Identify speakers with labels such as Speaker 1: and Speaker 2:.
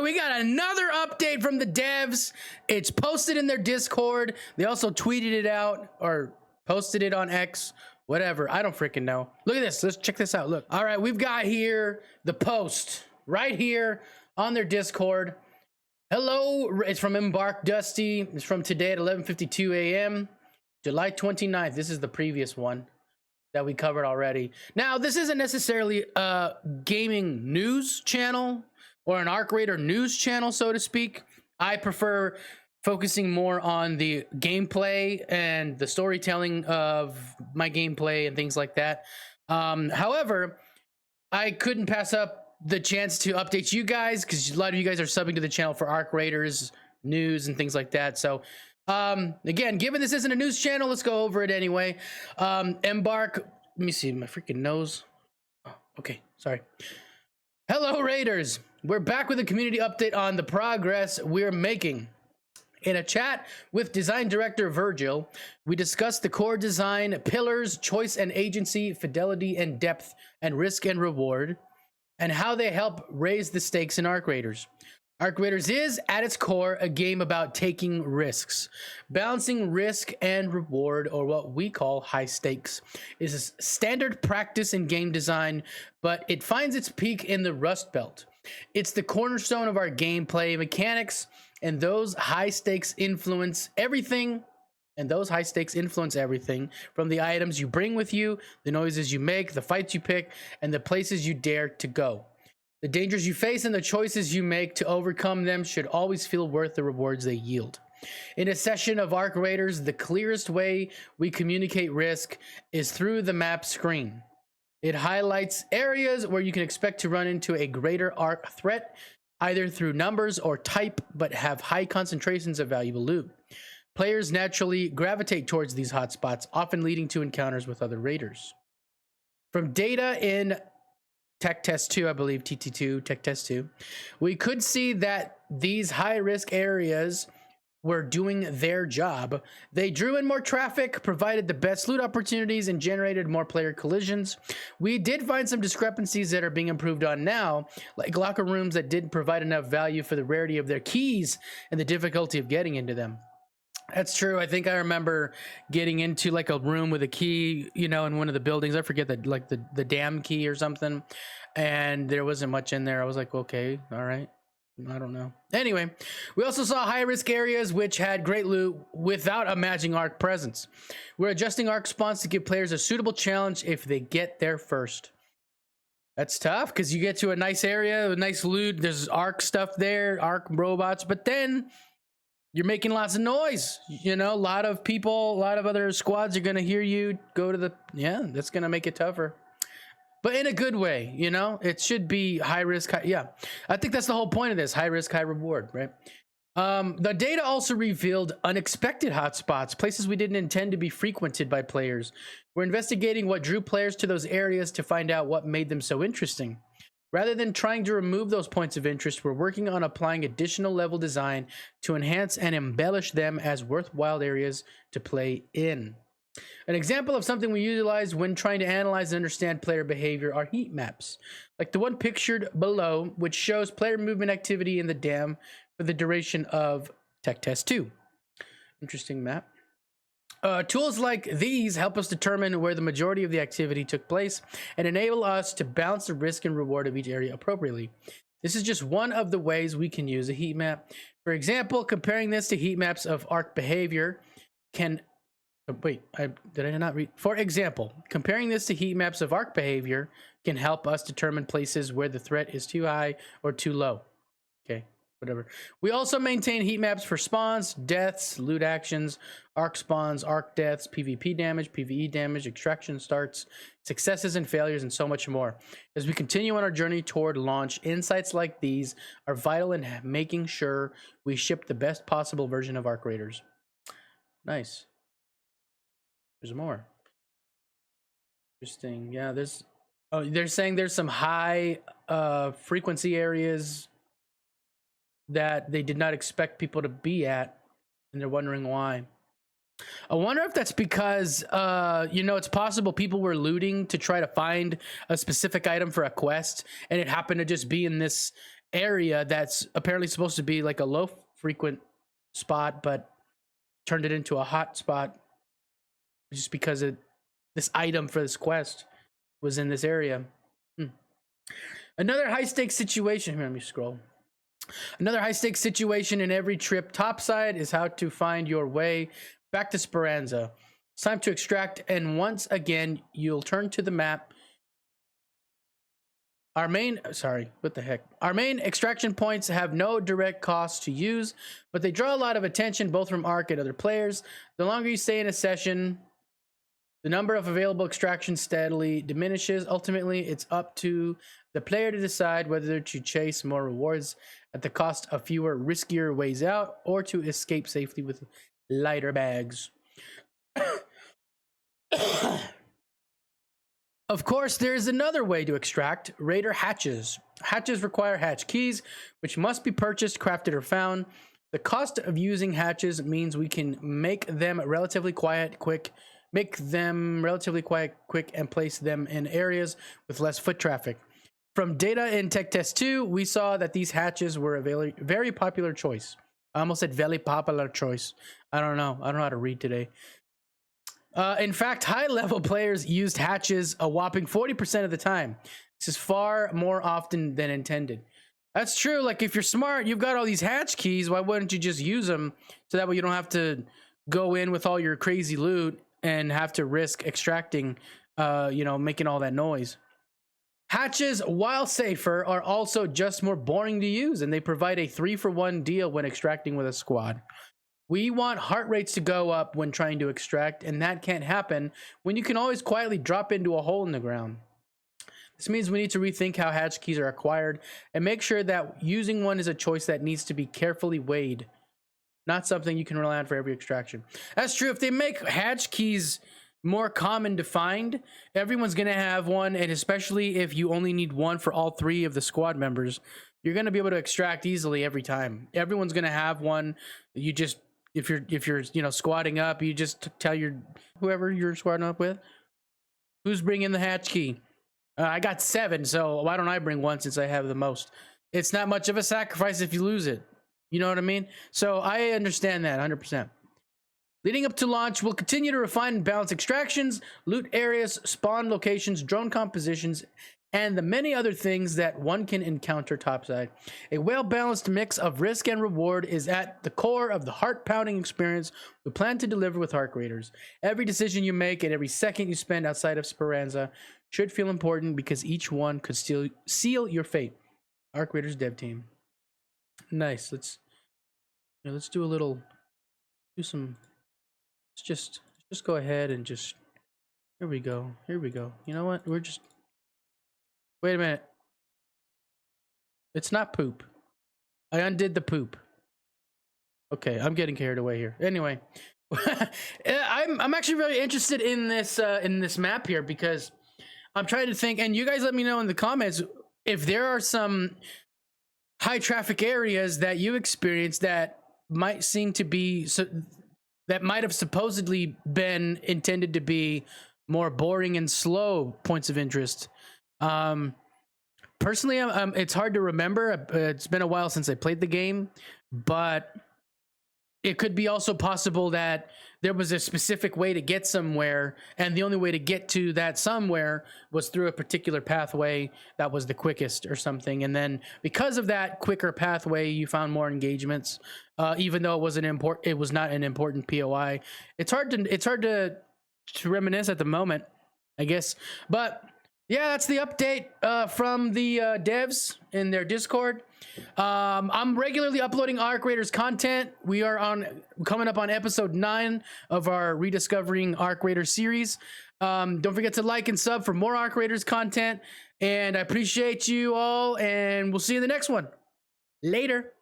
Speaker 1: We got another update from the devs. It's posted in their Discord. They also tweeted it out or posted it on X, whatever. I don't freaking know. Look at this. Let's check this out. Look. All right, we've got here the post right here on their Discord. Hello, it's from Embark Dusty. It's from today at 11:52 a.m. July 29th. This is the previous one that we covered already. Now, this isn't necessarily a gaming news channel or an Arc Raider news channel, so to speak. I prefer focusing more on the gameplay and the storytelling of my gameplay and things like that. However, I couldn't pass up the chance to update you guys because a lot of you guys are subbing to the channel for Arc Raiders news and things like that. So again, given this isn't a news channel, let's go over it anyway. Embark, let me see my freaking nose. Oh, okay, sorry. Hello, Raiders. We're back with a community update on the progress we're making. In a chat with design director Virgil, we discussed the core design pillars, choice and agency, fidelity and depth, and risk and reward, and how they help raise the stakes in Arc Raiders. Arc Raiders is, at its core, a game about taking risks. Balancing risk and reward, or what we call high stakes, is a standard practice in game design, but it finds its peak in the Rust Belt. It's the cornerstone of our gameplay mechanics, and those high stakes influence everything. From the items you bring with you, the noises you make, the fights you pick, and the places you dare to go. The dangers you face and the choices you make to overcome them should always feel worth the rewards they yield. In a session of Arc Raiders, the clearest way we communicate risk is through the map screen. It highlights areas where you can expect to run into a greater Arc threat, either through numbers or type, but have high concentrations of valuable loot. Players naturally gravitate towards these hotspots, often leading to encounters with other raiders. From data in Tech Test 2, I believe, TT2, Tech Test 2, we could see that these high-risk areas were doing their job. They drew in more traffic, provided the best loot opportunities, and generated more player collisions. We did find some discrepancies that are being improved on now, like locker rooms that didn't provide enough value for the rarity of their keys and the difficulty of getting into them. That's true. I think I remember getting into like a room with a key, you know, in one of the buildings. I forget that, like the dam key or something. And there wasn't much in there. I was like, okay, all right. I don't know. Anyway, we also saw high risk areas which had great loot without a matching Arc presence. We're adjusting Arc spawns to give players a suitable challenge if they get there first. That's tough because you get to a nice area with nice loot. There's Arc stuff there, Arc robots, but then you're making lots of noise. You know, a lot of people, a lot of other squads are going to hear you go to the, yeah, that's going to make it tougher. But in a good way, you know, it should be high risk. Yeah, I think that's the whole point of this, high risk, high reward, right? The data also revealed unexpected hotspots, places we didn't intend to be frequented by players. We're investigating what drew players to those areas to find out what made them so interesting. Rather than trying to remove those points of interest, we're working on applying additional level design to enhance and embellish them as worthwhile areas to play in. An example of something we utilize when trying to analyze and understand player behavior are heat maps, like the one pictured below, which shows player movement activity in the dam for the duration of Tech Test 2. Interesting map. Tools like these help us determine where the majority of the activity took place and enable us to balance the risk and reward of each area appropriately. This is just one of the ways we can use a heat map. For example, comparing this to heat maps of Arc behavior can... For example, comparing this to heat maps of Arc behavior can help us determine places where the threat is too high or too low. Okay, whatever. We also maintain heat maps for spawns, deaths, loot actions, Arc spawns, Arc deaths, PvP damage, PvE damage, extraction starts, successes and failures, and so much more. As we continue on our journey toward launch, insights like these are vital in making sure we ship the best possible version of Arc Raiders. Nice. There's more. Interesting. Yeah, there's... Oh, they're saying there's some high frequency areas that they did not expect people to be at, and they're wondering why. I wonder if that's because, you know, it's possible people were looting to try to find a specific item for a quest, and it happened to just be in this area that's apparently supposed to be like a low frequent spot, but turned it into a hot spot just because this item for this quest was in this area. Another high stakes situation. Here, let me scroll. Another high stakes situation in every trip topside is how to find your way back to Speranza. It's time to extract, and once again, you'll turn to the map. Our main extraction points have no direct cost to use, but they draw a lot of attention both from Ark and other players. The longer you stay in a session, the number of available extractions steadily diminishes. Ultimately, it's up to the player to decide whether to chase more rewards at the cost of fewer, riskier ways out, or to escape safely with lighter bags. Of course, there is another way to extract: Raider hatches. Hatches require hatch keys, which must be purchased, crafted, or found. The cost of using hatches means we can make them relatively quick, and place them in areas with less foot traffic. From data in Tech Test 2, we saw that these hatches were a very, very popular choice. I almost said very popular choice. I don't know how to read today. In fact, high-level players used hatches a whopping 40% of the time. This is far more often than intended. That's true. Like, if you're smart, you've got all these hatch keys. Why wouldn't you just use them so that way you don't have to go in with all your crazy loot and have to risk extracting, making all that noise? Hatches, while safer, are also just more boring to use, and they provide a 3-for-1 deal when extracting with a squad. We want heart rates to go up when trying to extract, and that can't happen when you can always quietly drop into a hole in the ground. This means we need to rethink how hatch keys are acquired and make sure that using one is a choice that needs to be carefully weighed, not something you can rely on for every extraction. That's true. If they make hatch keys more common to find, everyone's going to have one, and especially if you only need one for all 3 of the squad members, you're going to be able to extract easily every time. Everyone's going to have one. You just... If you're squatting up, you just tell whoever you're squatting up with, who's bringing the hatch key. I got 7, so why don't I bring one since I have the most? It's not much of a sacrifice if you lose it. You know what I mean? So I understand that 100%. Leading up to launch, we'll continue to refine and balance extractions, loot areas, spawn locations, drone compositions, and the many other things that one can encounter topside. A well-balanced mix of risk and reward is at the core of the heart-pounding experience we plan to deliver with Ark Raiders. Every decision you make and every second you spend outside of Speranza should feel important because each one could still seal your fate. Ark Raiders dev team. Nice. Let's do a little. Let's just go ahead and just. Here we go. You know what? Wait a minute. It's not poop. I undid the poop. Okay, I'm getting carried away here. Anyway, I'm actually really interested in this map here because I'm trying to think, and you guys let me know in the comments if there are some high traffic areas that you experience that might seem to be that might have supposedly been intended to be more boring and slow points of interest. Personally, it's hard to remember. It's been a while since I played the game, but it could be also possible that there was a specific way to get somewhere, and the only way to get to that somewhere was through a particular pathway that was the quickest or something. And then because of that quicker pathway, you found more engagements, even though it was not an important POI. It's hard to reminisce at the moment, I guess, but. Yeah, that's the update from the devs in their Discord. I'm regularly uploading Ark Raiders content. We are coming up on episode 9 of our Rediscovering Ark Raiders series. Don't forget to like and sub for more Ark Raiders content. And I appreciate you all, and we'll see you in the next one. Later.